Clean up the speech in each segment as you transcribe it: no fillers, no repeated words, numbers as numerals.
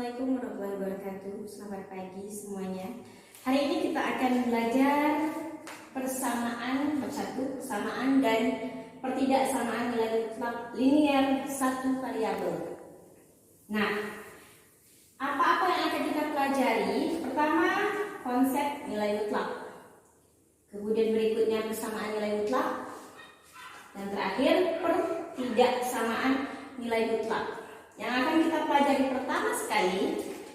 Assalamualaikum warahmatullahi wabarakatuh. Selamat pagi semuanya. Hari ini kita akan belajar persamaan bersatu, persamaan dan pertidaksamaan nilai mutlak linear satu variabel. Nah, apa-apa yang akan kita pelajari? Pertama, konsep nilai mutlak. Kemudian berikutnya persamaan nilai mutlak. Dan terakhir, pertidaksamaan nilai mutlak. Yang akan kita pelajari pertama sekali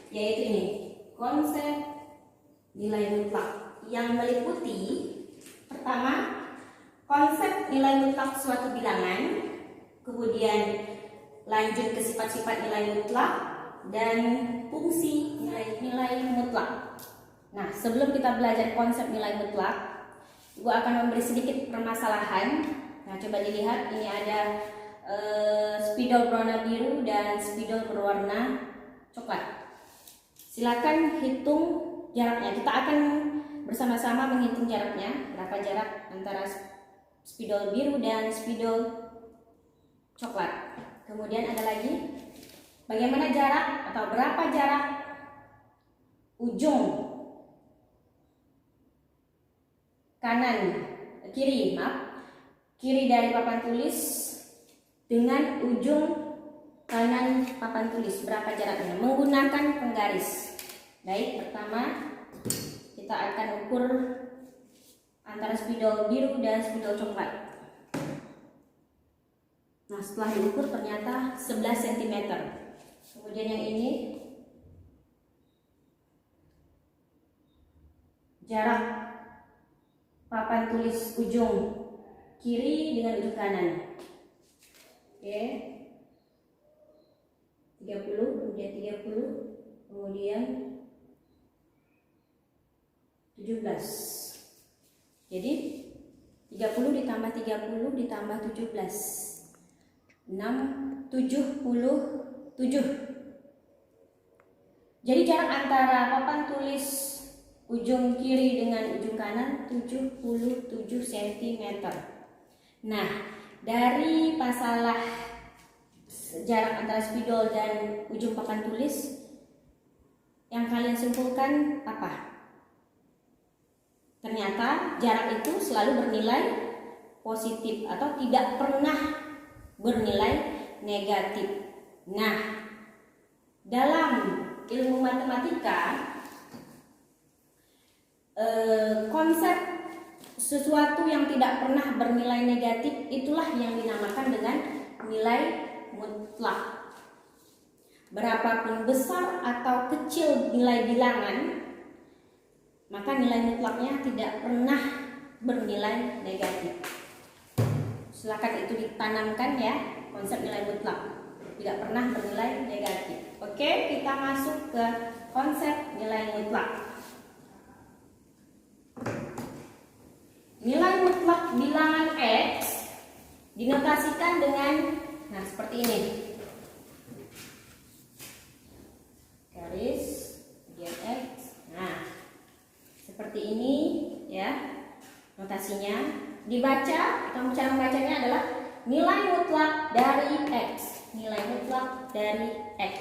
yaitu ini, konsep nilai mutlak, yang meliputi pertama konsep nilai mutlak suatu bilangan, kemudian lanjut ke sifat-sifat nilai mutlak dan fungsi nilai-nilai mutlak. Nah, sebelum kita belajar konsep nilai mutlak, Ibu akan memberi sedikit permasalahan. Nah, coba dilihat, ini ada spidol berwarna biru dan spidol berwarna coklat. Silakan hitung jaraknya. Kita akan bersama-sama menghitung jaraknya. Berapa jarak antara spidol biru dan spidol coklat. Kemudian ada lagi, bagaimana jarak atau berapa jarak ujung kiri dari papan tulis dengan ujung kanan papan tulis, berapa jaraknya menggunakan penggaris. Baik, pertama kita akan ukur antara spidol biru dan spidol coklat. Nah, setelah diukur ternyata 11 cm. Kemudian yang ini jarak papan tulis ujung kiri dengan ujung kanan. Oke, 30, kemudian 30, kemudian 17. Jadi 30 ditambah 30 ditambah 17, 77. Jadi jarak antara papan tulis ujung kiri dengan ujung kanan 77 cm. Nah, dari masalah jarak antara spidol dan ujung papan tulis, yang kalian simpulkan apa? Ternyata jarak itu selalu bernilai positif atau tidak pernah bernilai negatif. Nah, dalam ilmu matematika, konsep sesuatu yang tidak pernah bernilai negatif itulah yang dinamakan dengan nilai mutlak. Berapapun besar atau kecil nilai bilangan, maka nilai mutlaknya tidak pernah bernilai negatif. Silakan itu ditanamkan ya, konsep nilai mutlak tidak pernah bernilai negatif. Oke, kita masuk ke konsep nilai mutlak. Nilai mutlak bilangan X dinotasikan dengan seperti ini. Garis kemudian X. Nah, seperti ini ya notasinya. Dibaca atau cara membacanya adalah nilai mutlak dari X. Nilai mutlak dari X.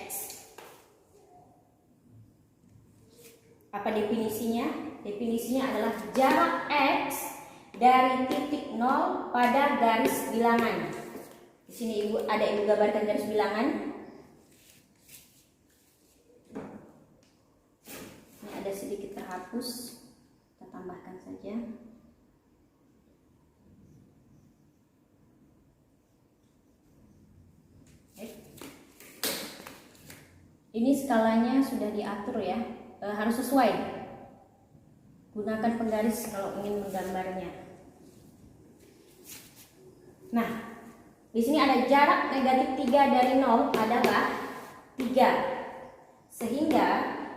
Apa definisinya? Definisinya adalah jarak X dari titik 0 pada garis bilangan. Di sini ibu gambarkan garis bilangan. Ini ada sedikit terhapus, kita tambahkan saja. Ini skalanya sudah diatur ya, harus sesuai. Gunakan penggaris kalau ingin menggambarnya. Nah, di sini ada jarak negatif 3 dari 0 adalah 3. Sehingga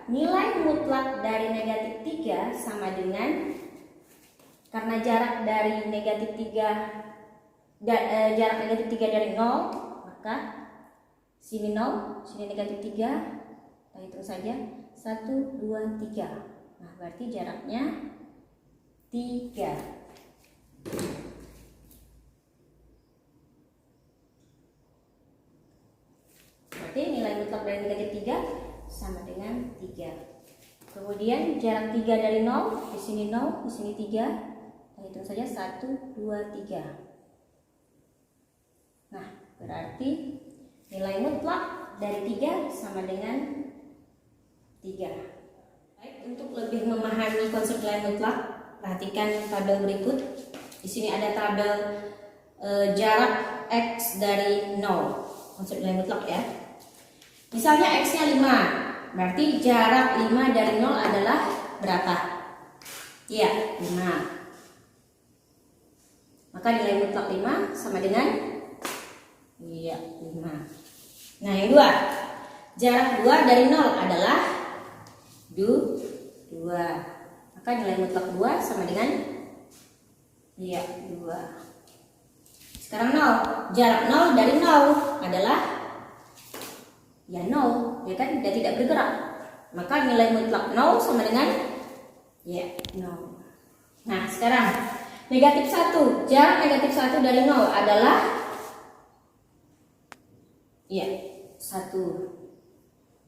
nilai mutlak dari negatif 3 sama dengan, karena jarak dari negatif 3 jarak negatif 3 dari 0, maka sini 0, sini negatif 3. Kita hitung saja 1, 2, 3. Nah, berarti jaraknya 3. Berarti nilai mutlak dari negatif 3 sama dengan 3. Kemudian jarak 3 dari 0, di sini 0, di sini 3. Kita hitung saja 1, 2, 3. Nah, berarti nilai mutlak dari 3 sama dengan 3. Baik, untuk lebih memahami konsep nilai mutlak, perhatikan tabel berikut. Di sini ada tabel jarak X dari 0. Konsep nilai mutlak ya. Misalnya X-nya 5. Berarti jarak 5 dari 0 adalah berapa? Iya, 5. Maka nilai mutlak 5 sama dengan 5. Nah, yang kedua, jarak 2 dari 0 adalah 2. Maka nilai mutlak 2 sama dengan 2. Sekarang 0. Jarak 0 dari 0 adalah 0, ya kan? Dia tidak bergerak. Maka nilai mutlak 0 sama dengan 0. Nah, sekarang negatif 1. Jarak negatif 1 dari 0 adalah 1.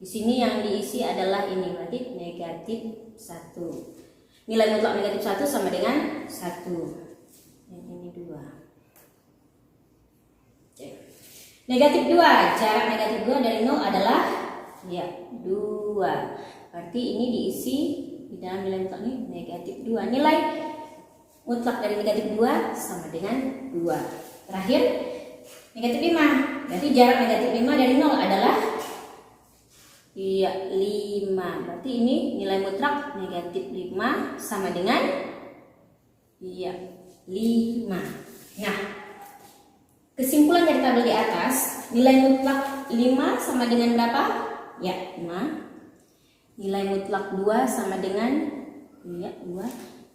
Di sini yang diisi adalah ini, berarti negatif 1. Nilai mutlak negatif 1 sama dengan 1. Yang ini 2. Negatif 2, jarak negatif 2 dari 0 adalah 2. Berarti ini diisi di dalam nilai mutlak ini negatif 2. Nilai mutlak dari negatif 2 sama dengan 2. Terakhir, negatif 5. Berarti jarak negatif 5 dari 0 adalah 5. Berarti ini nilai mutlak negatif 5 sama dengan 5. Nah, kesimpulan dari tabel di atas, nilai mutlak 5 sama dengan berapa? 5. Nilai mutlak 2 sama dengan 2.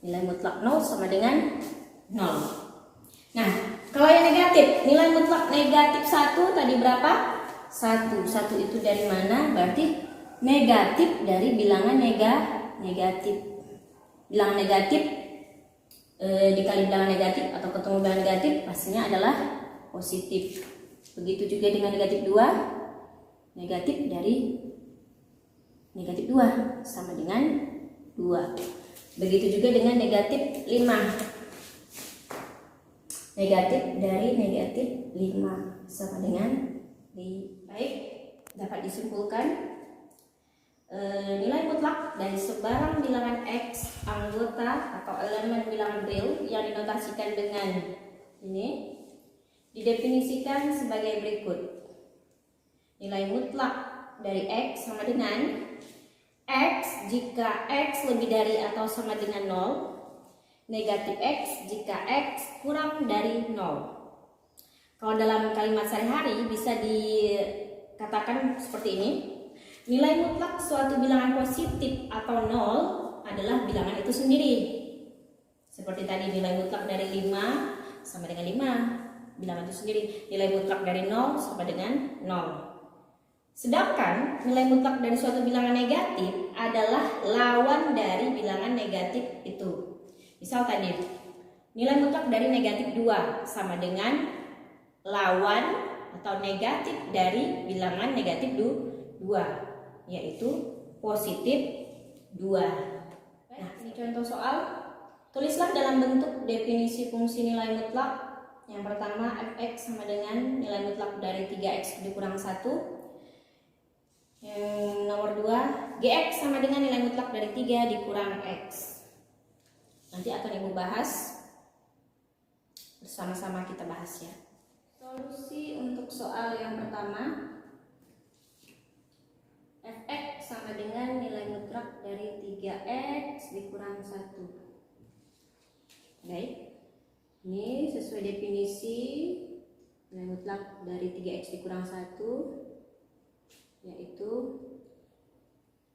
Nilai mutlak 0 sama dengan 0. Nah, kalau yang negatif, nilai mutlak negatif 1 tadi berapa? 1. 1 itu dari mana? Berarti negatif dari bilangan negatif. Bilangan negatif dikali bilangan negatif atau ketemu bilangan negatif pastinya adalah positif. Begitu juga dengan negatif 2. Negatif dari negatif 2 sama dengan 2. Begitu juga dengan negatif 5. Negatif dari negatif 5 sama dengan 5. Baik, dapat disimpulkan nilai mutlak dari sebarang bilangan X anggota atau elemen bilangan real yang dinotasikan dengan ini didefinisikan sebagai berikut. Nilai mutlak dari X sama dengan X jika X lebih dari atau sama dengan 0, negatif X jika X kurang dari 0. Kalau dalam kalimat sehari-hari bisa dikatakan seperti ini. Nilai mutlak suatu bilangan positif atau 0 adalah bilangan itu sendiri. Seperti tadi nilai mutlak dari 5 sama dengan 5. Bilangan itu sendiri. Nilai mutlak dari 0 sama dengan 0. Sedangkan nilai mutlak dari suatu bilangan negatif adalah lawan dari bilangan negatif itu. Misal tadi, nilai mutlak dari negatif 2 sama dengan lawan atau negatif dari bilangan negatif 2, yaitu positif 2. Nah, ini contoh soal. Tulislah dalam bentuk definisi fungsi nilai mutlak. Yang pertama, fx sama dengan nilai mutlak dari 3x dikurang 1. Yang nomor 2, gx sama dengan nilai mutlak dari 3 dikurang x. Nanti akan Ibu bahas. Bersama-sama kita bahas ya. Solusi untuk soal yang pertama, fx sama dengan nilai mutlak dari 3x dikurang 1. Baik, ini sesuai definisi nilai mutlak dari 3x dikurang 1, yaitu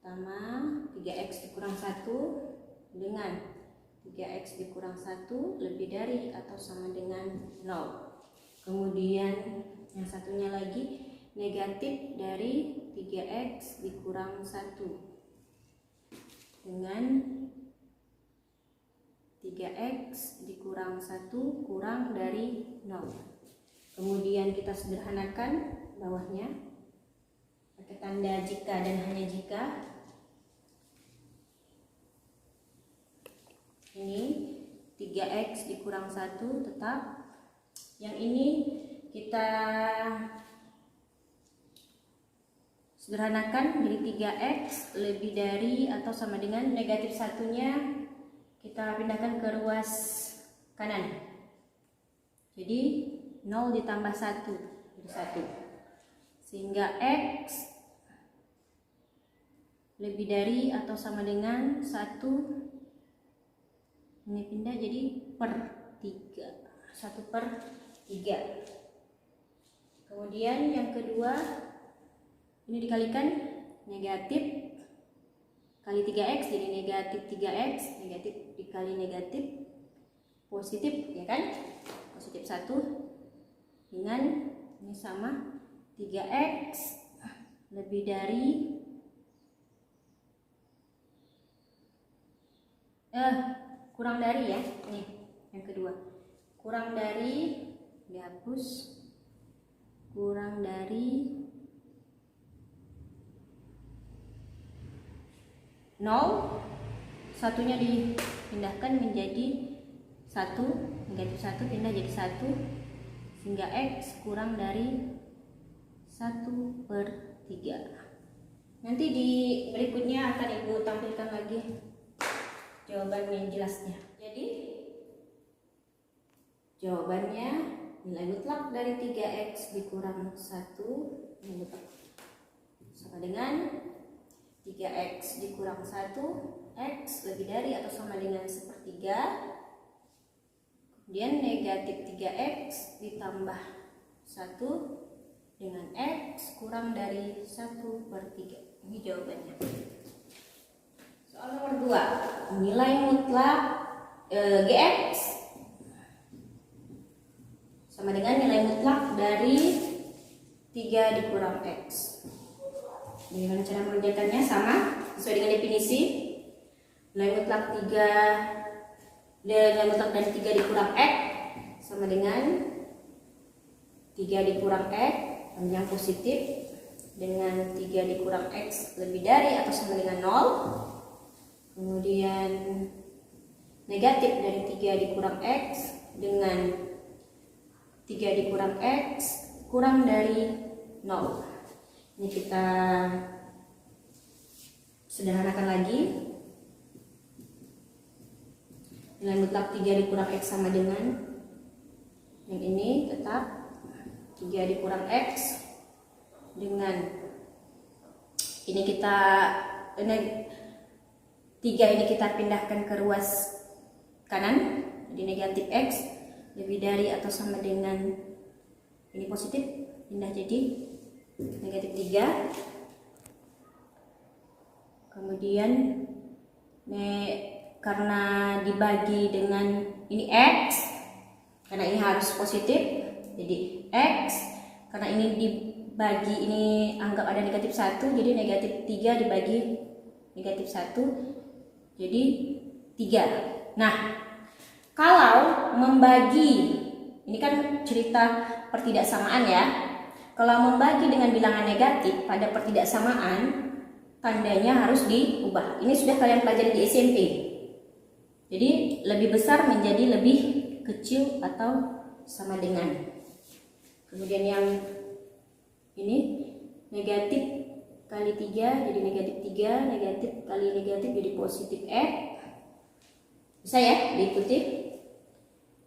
pertama 3x dikurang 1 dengan 3x dikurang 1 lebih dari atau sama dengan 0. Kemudian yang satunya lagi negatif dari 3x dikurang 1 dengan 3x dikurang 1 kurang dari 0. Kemudian kita sederhanakan bawahnya. pakai tanda jika dan hanya jika. Ini 3x dikurang 1 tetap. Yang ini kita sederhanakan jadi 3x lebih dari atau sama dengan negatif 1-nya kita pindahkan ke ruas kanan. Jadi 0 ditambah 1 jadi 1. Sehingga x lebih dari atau sama dengan 1 ini pindah jadi per 3. 1/3. Kemudian yang kedua ini dikalikan negatif kali 3x jadi negatif 3x, negatif dikali negatif positif ya kan, positif 1 dengan ini sama 3x lebih dari kurang dari ya, nih yang kedua kurang dari dihapus, kurang dari 0, satunya dipindahkan menjadi 1, negatif 1 pindah jadi 1, sehingga x kurang dari 1/3. Nanti di berikutnya akan Ibu tampilkan lagi jawaban yang jelasnya. Jadi jawabannya nilai mutlak dari 3x dikurang 1 nilai mutlak sama dengan 3x dikurang 1, x lebih dari atau sama dengan 1/3, kemudian negatif 3x ditambah 1 dengan x kurang dari 1/3. Ini jawabannya. Soal nomor 2, nilai mutlak gx sama dengan nilai mutlak dari 3 dikurang x. Bagaimana cara mengerjakannya? Sama sesuai dengan definisi. Nilai mutlak 3 nilai mutlak dari 3 dikurang x sama dengan 3 dikurang x yang positif dengan 3 dikurang x lebih dari atau sama dengan 0. Kemudian negatif dari 3 dikurang x dengan 3 dikurang x kurang dari 0. Ini kita sederhanakan lagi. Nilai mutlak 3 dikurang x sama dengan yang ini tetap 3 dikurang x dengan ini kita 3 ini kita pindahkan ke ruas kanan jadi negatif x lebih dari atau sama dengan ini positif pindah jadi negatif 3. Kemudian karena dibagi dengan ini x, karena ini harus positif jadi x, karena ini dibagi ini anggap ada negatif 1 jadi negatif 3 dibagi negatif 1 jadi 3. Nah kalau membagi ini kan cerita pertidaksamaan ya. Kalau membagi dengan bilangan negatif pada pertidaksamaan, tandanya harus diubah. Ini sudah kalian pelajari di SMP. Jadi lebih besar menjadi lebih kecil atau sama dengan. Kemudian yang ini negatif kali 3 jadi negatif 3, negatif kali negatif jadi positif x. Bisa ya diikuti.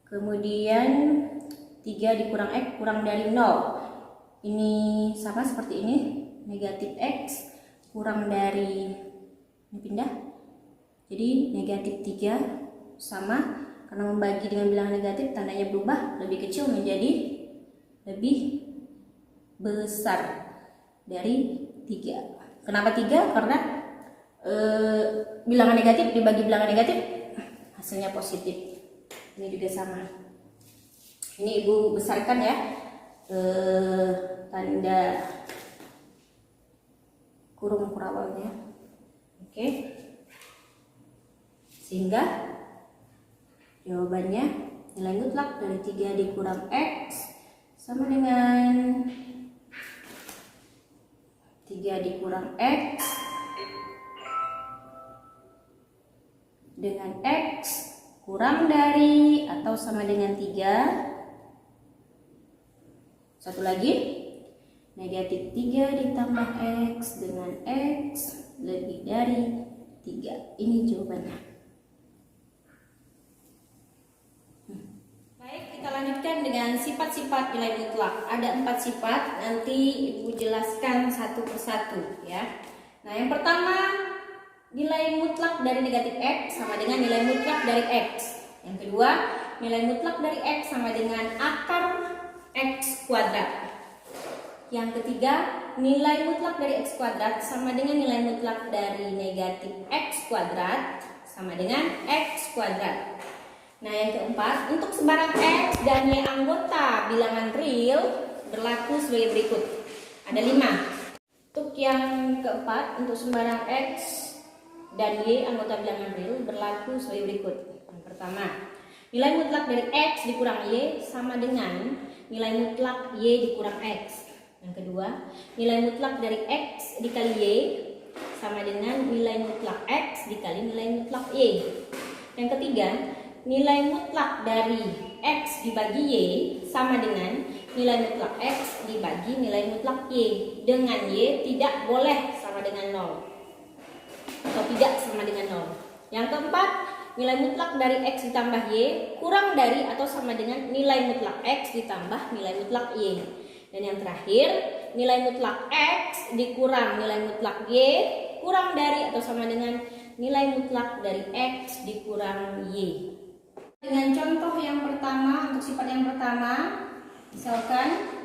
Kemudian 3 dikurang x kurang dari 0. Ini sama seperti ini, negatif x kurang dari ini pindah jadi negatif 3 sama karena membagi dengan bilangan negatif tandanya berubah lebih kecil menjadi lebih besar dari 3. Kenapa 3? Karena bilangan negatif dibagi bilangan negatif hasilnya positif. Ini juga sama. Ini Ibu besarkan ya tanda kurung kurawalnya. Oke. Sehingga jawabannya nilai mutlak dari 3 dikurang x sama dengan 3 3 dikurang X dengan X kurang dari atau sama dengan 3. Satu lagi, negatif 3 ditambah X dengan X lebih dari 3. Ini jawabannya. Baik, kita lanjutkan dengan sifat-sifat nilai mutlak. Ada 4 sifat, nanti Ibu jelaskan satu persatu ya. Nah, yang pertama, nilai mutlak dari negatif X sama dengan nilai mutlak dari X. Yang kedua, nilai mutlak dari X sama dengan akar X kuadrat. Yang ketiga, nilai mutlak dari X kuadrat sama dengan nilai mutlak dari negatif X kuadrat sama dengan X kuadrat. Nah, yang keempat, untuk sebarang X dan Y anggota bilangan real berlaku sebagai berikut. Ada 5. Untuk yang keempat, untuk sembarang X dan Y anggota bilangan real berlaku sebagai berikut. Yang pertama, nilai mutlak dari X dikurang Y sama dengan nilai mutlak Y dikurang X. Yang kedua, nilai mutlak dari X dikali Y sama dengan nilai mutlak X dikali nilai mutlak Y. Yang ketiga, nilai mutlak dari X dibagi Y sama dengan nilai mutlak X dibagi nilai mutlak Y. Dengan Y tidak boleh sama dengan 0 atau tidak sama dengan 0. Yang keempat, nilai mutlak dari X ditambah Y kurang dari atau sama dengan nilai mutlak X ditambah nilai mutlak Y. Dan yang terakhir, nilai mutlak X dikurang nilai mutlak Y kurang dari atau sama dengan nilai mutlak dari X dikurang Y. Dengan contoh yang pertama, untuk sifat yang pertama, misalkan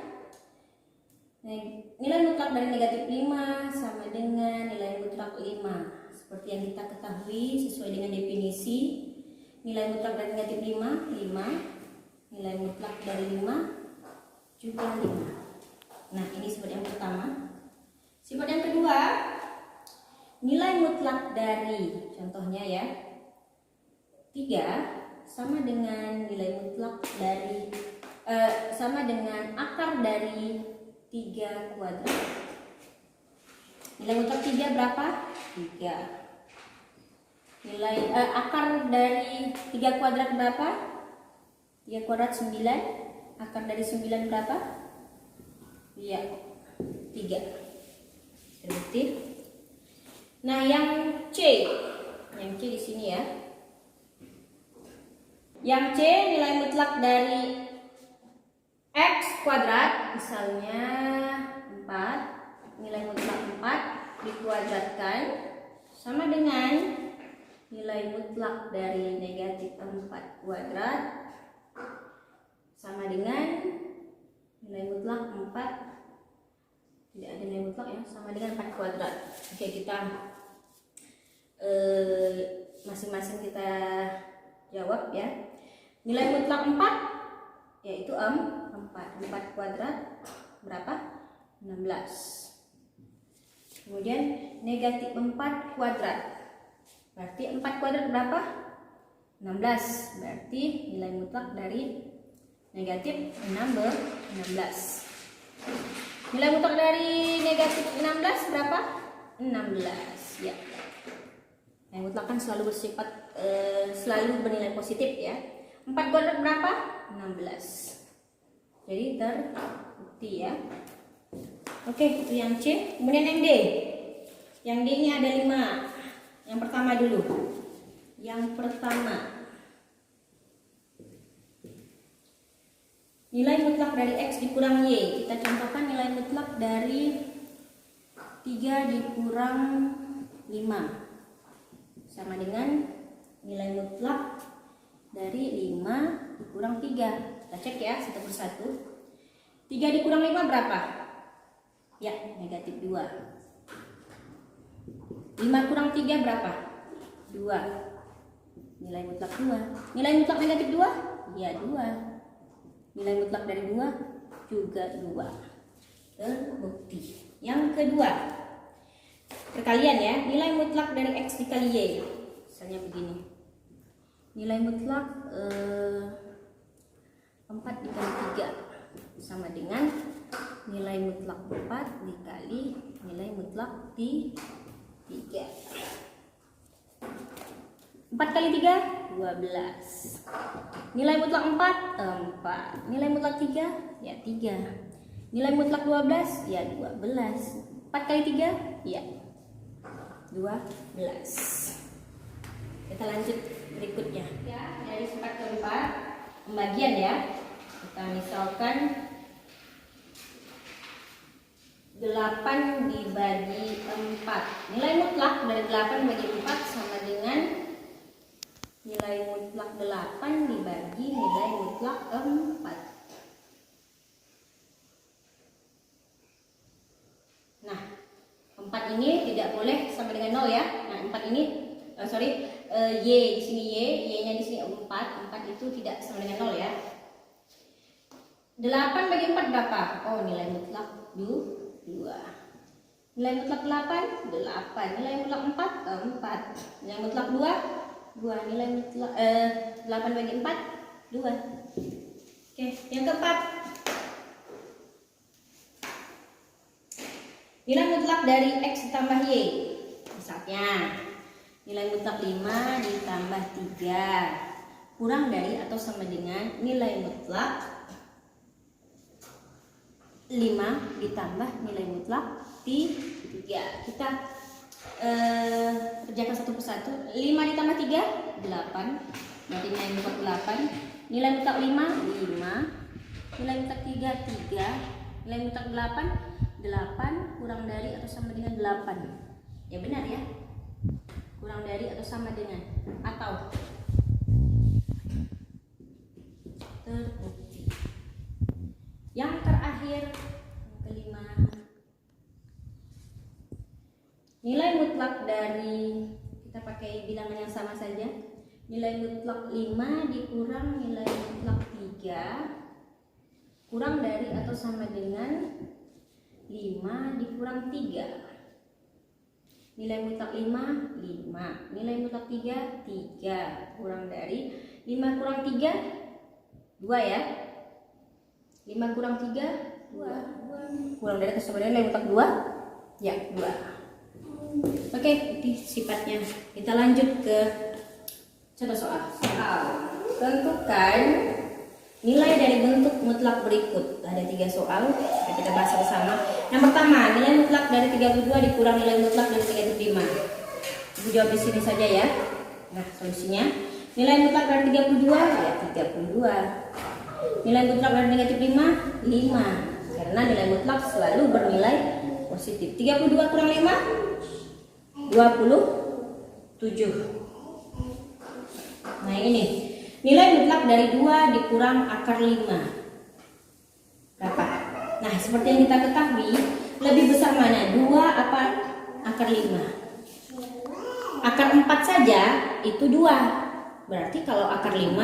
nilai mutlak dari negatif 5 sama dengan nilai mutlak 5. Seperti yang kita ketahui sesuai dengan definisi, nilai mutlak dari negatif 5, 5. Nilai mutlak dari 5 juga 5. Nah, ini sifat yang pertama. Sifat yang kedua, nilai mutlak dari, contohnya ya, 3 sama dengan nilai mutlak dari sama dengan akar dari 3 kuadrat. Nilai mutlak 3 berapa? 3. Nilai akar dari 3 kuadrat berapa? 3 kuadrat 9. Akar dari 9 berapa? Ya, 3. Terbukti. Nah, yang C di sini ya. Yang C, nilai mutlak dari X kuadrat, misalnya 4. Nilai mutlak 4 dikuadratkan sama dengan nilai mutlak dari negatif 4 kuadrat sama dengan nilai mutlak 4, tidak ada nilai mutlak ya, sama dengan 4 kuadrat. Oke, kita masing-masing kita jawab ya. Nilai mutlak 4 yaitu 4 kuadrat berapa? 16. Kemudian negatif 4 kuadrat, berarti 4 kuadrat berapa? 16. Berarti nilai mutlak dari negatif 16. Nilai mutlak dari negatif 16 berapa? 16 ya. Nilai mutlak kan selalu bersifat selalu bernilai positif ya. 4 kuadrat berapa? 16. Jadi terbukti ya. Oke, itu yang C. Kemudian yang D. Yang D ini ada 5. Yang pertama dulu. Yang pertama, nilai mutlak dari X dikurang Y. Kita contohkan nilai mutlak dari 3 dikurang 5 sama dengan nilai mutlak dari 5 dikurang 3. Kita cek ya satu persatu. 3 dikurang 5 berapa? Ya, negatif 2. 5 kurang 3 berapa? 2. Nilai mutlak 2. Nilai mutlak negatif 2? Ya, 2. Nilai mutlak dari 2 juga 2. Terbukti. Yang kedua, perkalian ya. Nilai mutlak dari X dikali Y. Misalnya begini. Nilai mutlak 4 dikali 3 sama dengan nilai mutlak 4 dikali nilai mutlak 3. 4 kali 3 12. Nilai mutlak 4 4. Nilai mutlak 3 ya 3. Nilai mutlak 12 ya 12. 4 kali 3 ya 12. Kita lanjut berikutnya ya, dari 4 ke 4 pembagian ya. Kita misalkan 8 dibagi 4. Nilai mutlak dari 8 bagi 4 sama dengan nilai mutlak 8 dibagi nilai mutlak 4. Nah, 4 ini tidak boleh sama dengan 0 ya. Nah, 4 ini Y di sini Y-nya di sini 4. 4 itu tidak sama dengan 0 ya. 8 bagi 4 berapa? Oh, nilai mutlak 2. Nilai mutlak 8 8. Nilai mutlak 4 4. Nilai mutlak 2 nilai mutlak 8 bagi 4 2. Oke, yang keempat. Nilai mutlak dari X ditambah Y. Misalnya nilai mutlak 5 ditambah 3 kurang dari atau sama dengan nilai mutlak 5 ditambah nilai mutlak 3. Kita kerjakan satu persatu. 5 ditambah 3 8. Berarti nilai mutlak 8. Nilai mutlak 5 5. Nilai mutlak 3 3. Nilai mutlak 8 kurang dari atau sama dengan 8. Ya benar ya. Kurang dari atau sama dengan atau terbukti. Yang terakhir, yang kelima. Nilai mutlak dari, kita pakai bilangan yang sama saja. Nilai mutlak 5 dikurang nilai mutlak 3 kurang dari atau sama dengan 5 dikurang 3. Nilai mutlak 5 5. Nilai mutlak 3 3 kurang dari 5 kurang 3 2 ya. 5 kurang 3 2. Kurang dari atau sama dengan nilai mutlak 2 ya 2. Oke, itu sifatnya. Kita lanjut ke contoh soal. Tentukan nilai dari bentuk mutlak berikut. Ada 3 soal, kita bahas bersama. Yang pertama, nilai mutlak dari 32 dikurang nilai mutlak dari 35. Ibu jawab di sini saja ya. Nah, solusinya nilai mutlak dari 32 ya 32. Nilai mutlak dari negatif 5 5. Karena nilai mutlak selalu bernilai positif. 32 kurang 5 27. Nah, ini nilai mutlak dari 2 dikurang akar 5 berapa? Nah, seperti yang kita ketahui, lebih besar mana? 2 apa akar 5? Akar 4 saja itu 2. Berarti kalau akar 5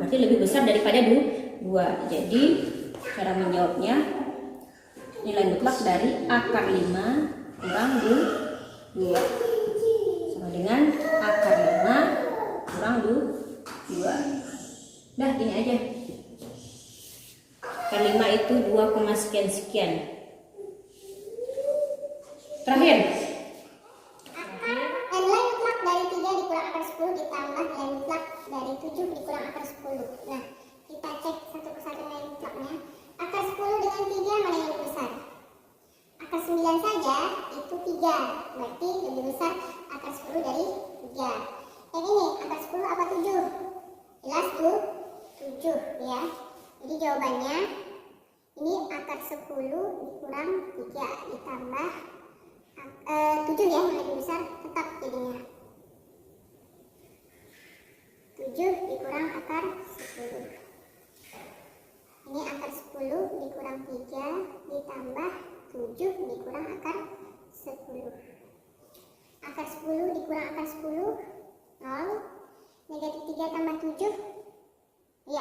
berarti lebih besar daripada 2. Jadi cara menjawabnya nilai mutlak dari akar 5 kurang 2 sama dengan akar 5 kurang 2. Dah, gini aja. Akar 5 itu 2, sekian. Terakhir. Nilai mutlak dari 3 dikurang akar 10 ditambah nilai mutlak dari 7 dikurang akar 10. Nah, kita cek satu persatu nilai mutlaknya. Akar 10 dengan 3 mana yang lebih besar? Akar 9 saja itu 3. Berarti lebih besar akar 10 dari 3. Yang ini akar 10 apa 7? Jelas tuh 7 ya. Jadi jawabannya ini akar 10 dikurang 3 ditambah 7 ya, yang lebih besar tetap jadinya 7 dikurang akar 10. Ini akar 10 dikurang 3 ditambah 7 dikurang akar 10. Akar 10 dikurang akar 10 0. Negatif 3 tambah 7 ya